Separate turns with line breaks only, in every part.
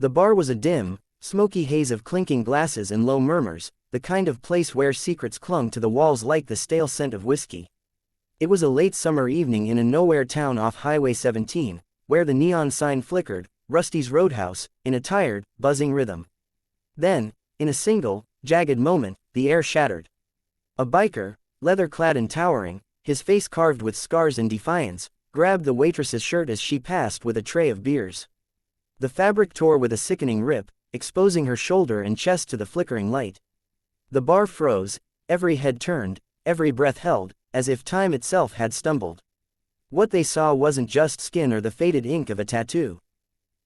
The bar was a dim, smoky haze of clinking glasses and low murmurs, the kind of place where secrets clung to the walls like the stale scent of whiskey. It was a late summer evening in a nowhere town off Highway 17, where the neon sign flickered, Rusty's Roadhouse, in a tired, buzzing rhythm. Then, in a single, jagged moment, the air shattered. A biker, leather-clad and towering, his face carved with scars and defiance, grabbed the waitress's shirt as she passed with a tray of beers. The fabric tore with a sickening rip, exposing her shoulder and chest to the flickering light. The bar froze, every head turned, every breath held, as if time itself had stumbled. What they saw wasn't just skin or the faded ink of a tattoo.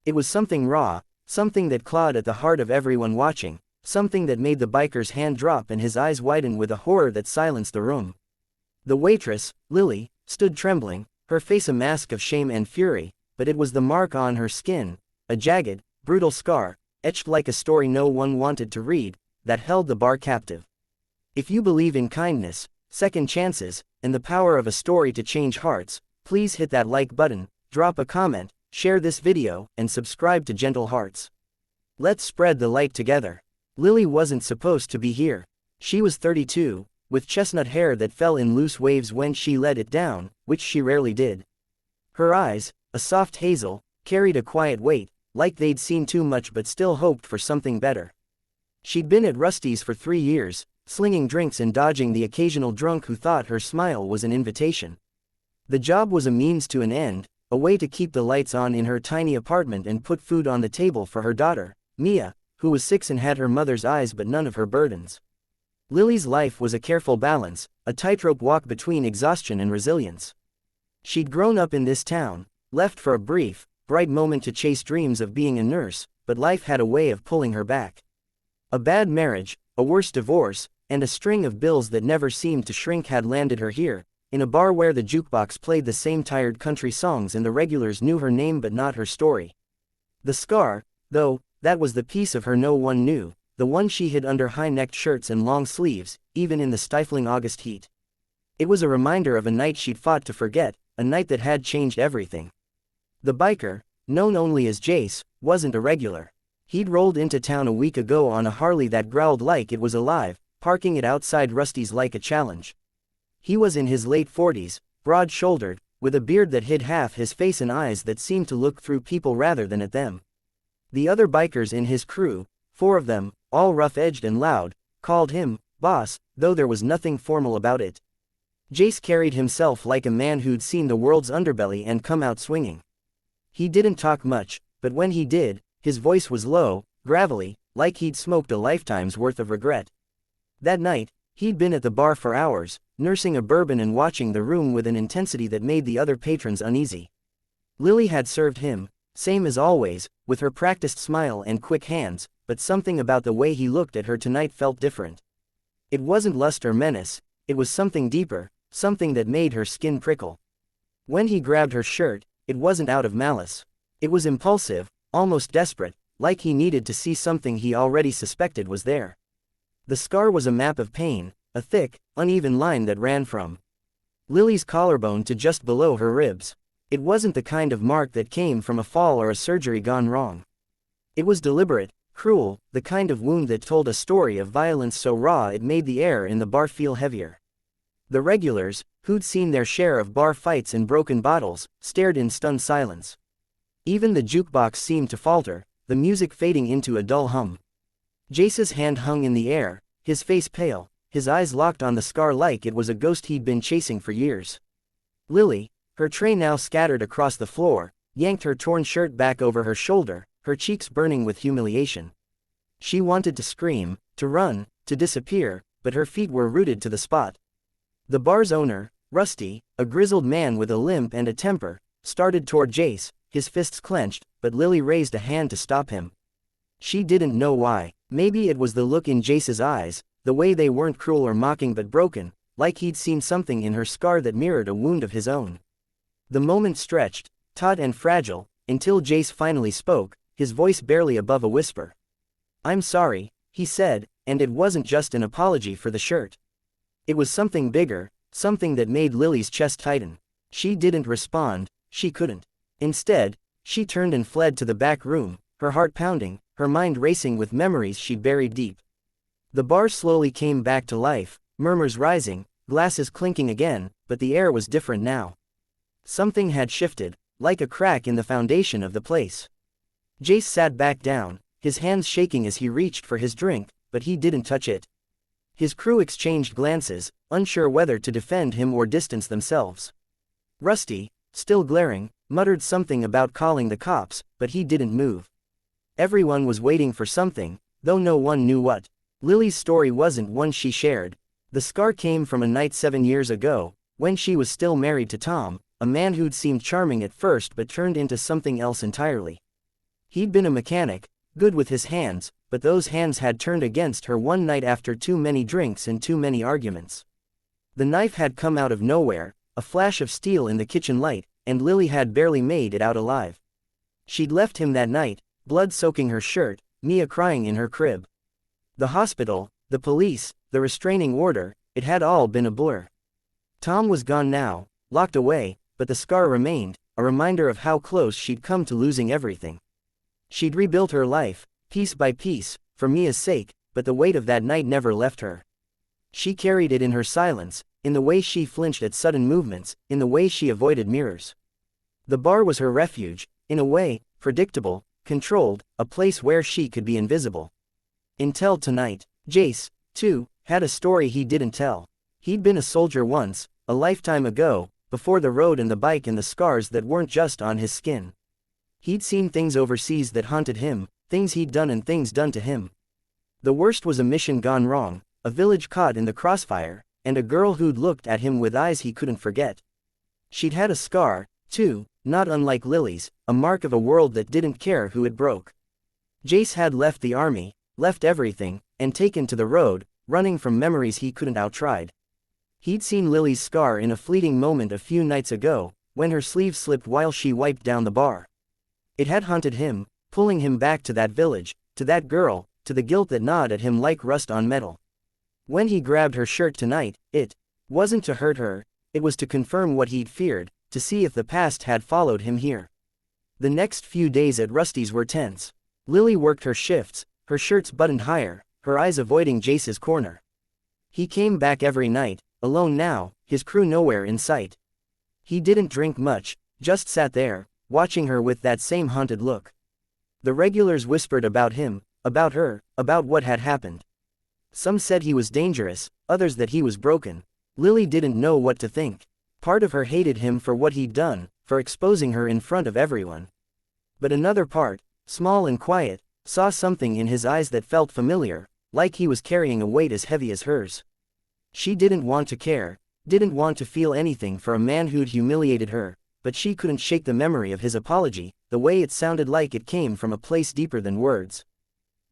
It was something raw, something that clawed at the heart of everyone watching, something that made the biker's hand drop and his eyes widen with a horror that silenced the room. The waitress, Lily, stood trembling, her face a mask of shame and fury, but it was the mark on her skin, a jagged, brutal scar, etched like a story no one wanted to read, that held the bar captive. If you believe in kindness, second chances, and the power of a story to change hearts, please hit that like button, drop a comment, share this video, and subscribe to Gentle Hearts. Let's spread the light together. Lily wasn't supposed to be here. She was 32, with chestnut hair that fell in loose waves when she let it down, which she rarely did. Her eyes, a soft hazel, carried a quiet weight, like they'd seen too much but still hoped for something better. She'd been at Rusty's for 3 years, slinging drinks and dodging the occasional drunk who thought her smile was an invitation. The job was a means to an end, a way to keep the lights on in her tiny apartment and put food on the table for her daughter, Mia, who was 6 and had her mother's eyes but none of her burdens. Lily's life was a careful balance, a tightrope walk between exhaustion and resilience. She'd grown up in this town, left for a brief, bright moment to chase dreams of being a nurse, but life had a way of pulling her back. A bad marriage, a worse divorce, and a string of bills that never seemed to shrink had landed her here, in a bar where the jukebox played the same tired country songs and the regulars knew her name but not her story. The scar, though, that was the piece of her no one knew, the one she hid under high-necked shirts and long sleeves, even in the stifling August heat. It was a reminder of a night she'd fought to forget, a night that had changed everything. The biker, known only as Jace, wasn't a regular. He'd rolled into town a week ago on a Harley that growled like it was alive, parking it outside Rusty's like a challenge. He was in his late 40s, broad-shouldered, with a beard that hid half his face and eyes that seemed to look through people rather than at them. The other bikers in his crew, 4 of them, all rough-edged and loud, called him boss, though there was nothing formal about it. Jace carried himself like a man who'd seen the world's underbelly and come out swinging. He didn't talk much, but when he did, his voice was low, gravelly, like he'd smoked a lifetime's worth of regret. That night, he'd been at the bar for hours, nursing a bourbon and watching the room with an intensity that made the other patrons uneasy. Lily had served him, same as always, with her practiced smile and quick hands, but something about the way he looked at her tonight felt different. It wasn't lust or menace, it was something deeper, something that made her skin prickle. When he grabbed her shirt, it wasn't out of malice. It was impulsive, almost desperate, like he needed to see something he already suspected was there. The scar was a map of pain, a thick, uneven line that ran from Lily's collarbone to just below her ribs. It wasn't the kind of mark that came from a fall or a surgery gone wrong. It was deliberate, cruel, the kind of wound that told a story of violence so raw it made the air in the bar feel heavier. The regulars, who'd seen their share of bar fights and broken bottles, stared in stunned silence. Even the jukebox seemed to falter, the music fading into a dull hum. Jace's hand hung in the air, his face pale, his eyes locked on the scar like it was a ghost he'd been chasing for years. Lily, her tray now scattered across the floor, yanked her torn shirt back over her shoulder, her cheeks burning with humiliation. She wanted to scream, to run, to disappear, but her feet were rooted to the spot. The bar's owner, Rusty, a grizzled man with a limp and a temper, started toward Jace, his fists clenched, but Lily raised a hand to stop him. She didn't know why. Maybe it was the look in Jace's eyes, the way they weren't cruel or mocking but broken, like he'd seen something in her scar that mirrored a wound of his own. The moment stretched, taut and fragile, until Jace finally spoke, his voice barely above a whisper. "I'm sorry," he said, and it wasn't just an apology for the shirt. It was something bigger, something that made Lily's chest tighten. She didn't respond, she couldn't. Instead, she turned and fled to the back room, her heart pounding, her mind racing with memories she'd buried deep. The bar slowly came back to life, murmurs rising, glasses clinking again, but the air was different now. Something had shifted, like a crack in the foundation of the place. Jace sat back down, his hands shaking as he reached for his drink, but he didn't touch it. His crew exchanged glances, unsure whether to defend him or distance themselves. Rusty, still glaring, muttered something about calling the cops, but he didn't move. Everyone was waiting for something, though no one knew what. Lily's story wasn't one she shared. The scar came from a night 7 years ago, when she was still married to Tom, a man who'd seemed charming at first but turned into something else entirely. He'd been a mechanic, good with his hands, but those hands had turned against her one night after too many drinks and too many arguments. The knife had come out of nowhere, a flash of steel in the kitchen light, and Lily had barely made it out alive. She'd left him that night, blood soaking her shirt, Mia crying in her crib. The hospital, the police, the restraining order, it had all been a blur. Tom was gone now, locked away, but the scar remained, a reminder of how close she'd come to losing everything. She'd rebuilt her life, piece by piece, for Mia's sake, but the weight of that night never left her. She carried it in her silence, in the way she flinched at sudden movements, in the way she avoided mirrors. The bar was her refuge, in a way, predictable, controlled, a place where she could be invisible. Until tonight. Jace, too, had a story he didn't tell. He'd been a soldier once, a lifetime ago, before the road and the bike and the scars that weren't just on his skin. He'd seen things overseas that haunted him, things he'd done and things done to him. The worst was a mission gone wrong, a village caught in the crossfire, and a girl who'd looked at him with eyes he couldn't forget. She'd had a scar, too, not unlike Lily's, a mark of a world that didn't care who it broke. Jace had left the army, left everything, and taken to the road, running from memories he couldn't outride. He'd seen Lily's scar in a fleeting moment a few nights ago, when her sleeve slipped while she wiped down the bar. It had haunted him, pulling him back to that village, to that girl, to the guilt that gnawed at him like rust on metal. When he grabbed her shirt tonight, it wasn't to hurt her, it was to confirm what he'd feared, to see if the past had followed him here. The next few days at Rusty's were tense. Lily worked her shifts, her shirts buttoned higher, her eyes avoiding Jace's corner. He came back every night, alone now, his crew nowhere in sight. He didn't drink much, just sat there, watching her with that same haunted look. The regulars whispered about him, about her, about what had happened. Some said he was dangerous, others that he was broken. Lily didn't know what to think. Part of her hated him for what he'd done, for exposing her in front of everyone. But another part, small and quiet, saw something in his eyes that felt familiar, like he was carrying a weight as heavy as hers. She didn't want to care, didn't want to feel anything for a man who'd humiliated her, but she couldn't shake the memory of his apology, the way it sounded like it came from a place deeper than words.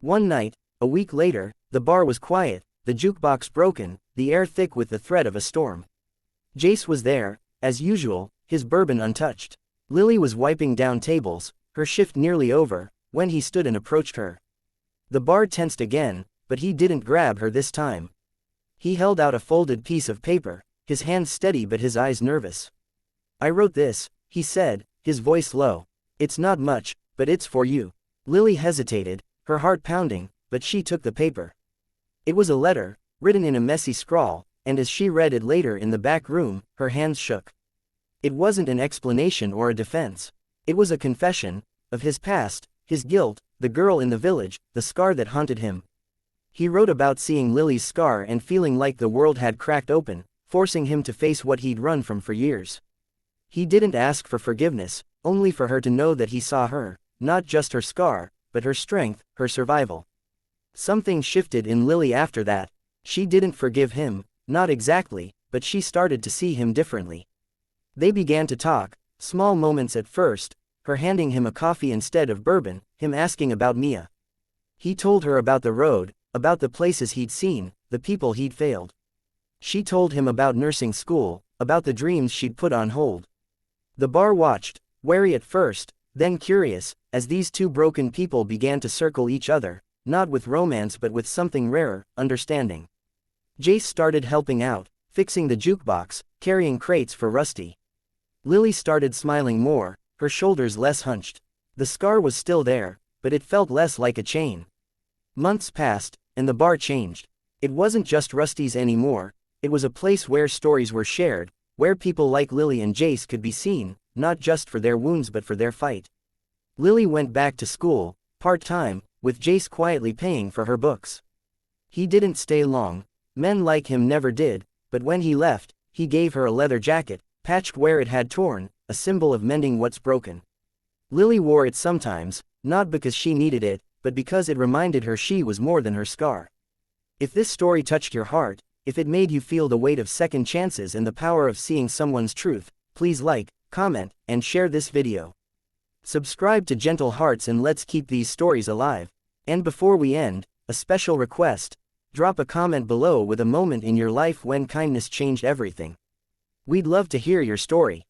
One night, a week later, the bar was quiet, the jukebox broken, the air thick with the threat of a storm. Jace was there, as usual, his bourbon untouched. Lily was wiping down tables, her shift nearly over, when he stood and approached her. The bar tensed again, but he didn't grab her this time. He held out a folded piece of paper, his hands steady but his eyes nervous. "I wrote this," he said, his voice low. "It's not much, but it's for you." Lily hesitated, her heart pounding, but she took the paper. It was a letter, written in a messy scrawl, and as she read it later in the back room, her hands shook. It wasn't an explanation or a defense. It was a confession, of his past, his guilt, the girl in the village, the scar that haunted him. He wrote about seeing Lily's scar and feeling like the world had cracked open, forcing him to face what he'd run from for years. He didn't ask for forgiveness, only for her to know that he saw her, not just her scar, but her strength, her survival. Something shifted in Lily after that. She didn't forgive him, not exactly, but she started to see him differently. They began to talk, small moments at first, her handing him a coffee instead of bourbon, him asking about Mia. He told her about the road, about the places he'd seen, the people he'd failed. She told him about nursing school, about the dreams she'd put on hold. The bar watched, wary at first, then curious, as these two broken people began to circle each other, not with romance but with something rarer, understanding. Jace started helping out, fixing the jukebox, carrying crates for Rusty. Lily started smiling more, her shoulders less hunched. The scar was still there, but it felt less like a chain. Months passed, and the bar changed. It wasn't just Rusty's anymore, it was a place where stories were shared, where people like Lily and Jace could be seen, not just for their wounds but for their fight. Lily went back to school, part-time, with Jace quietly paying for her books. He didn't stay long. Men like him never did, but when he left, he gave her a leather jacket, patched where it had torn, a symbol of mending what's broken. Lily wore it sometimes, not because she needed it, but because it reminded her she was more than her scar. If this story touched your heart, if it made you feel the weight of second chances and the power of seeing someone's truth, please like, comment, and share this video. Subscribe to Gentle Hearts and let's keep these stories alive. And before we end, a special request: drop a comment below with a moment in your life when kindness changed everything. We'd love to hear your story.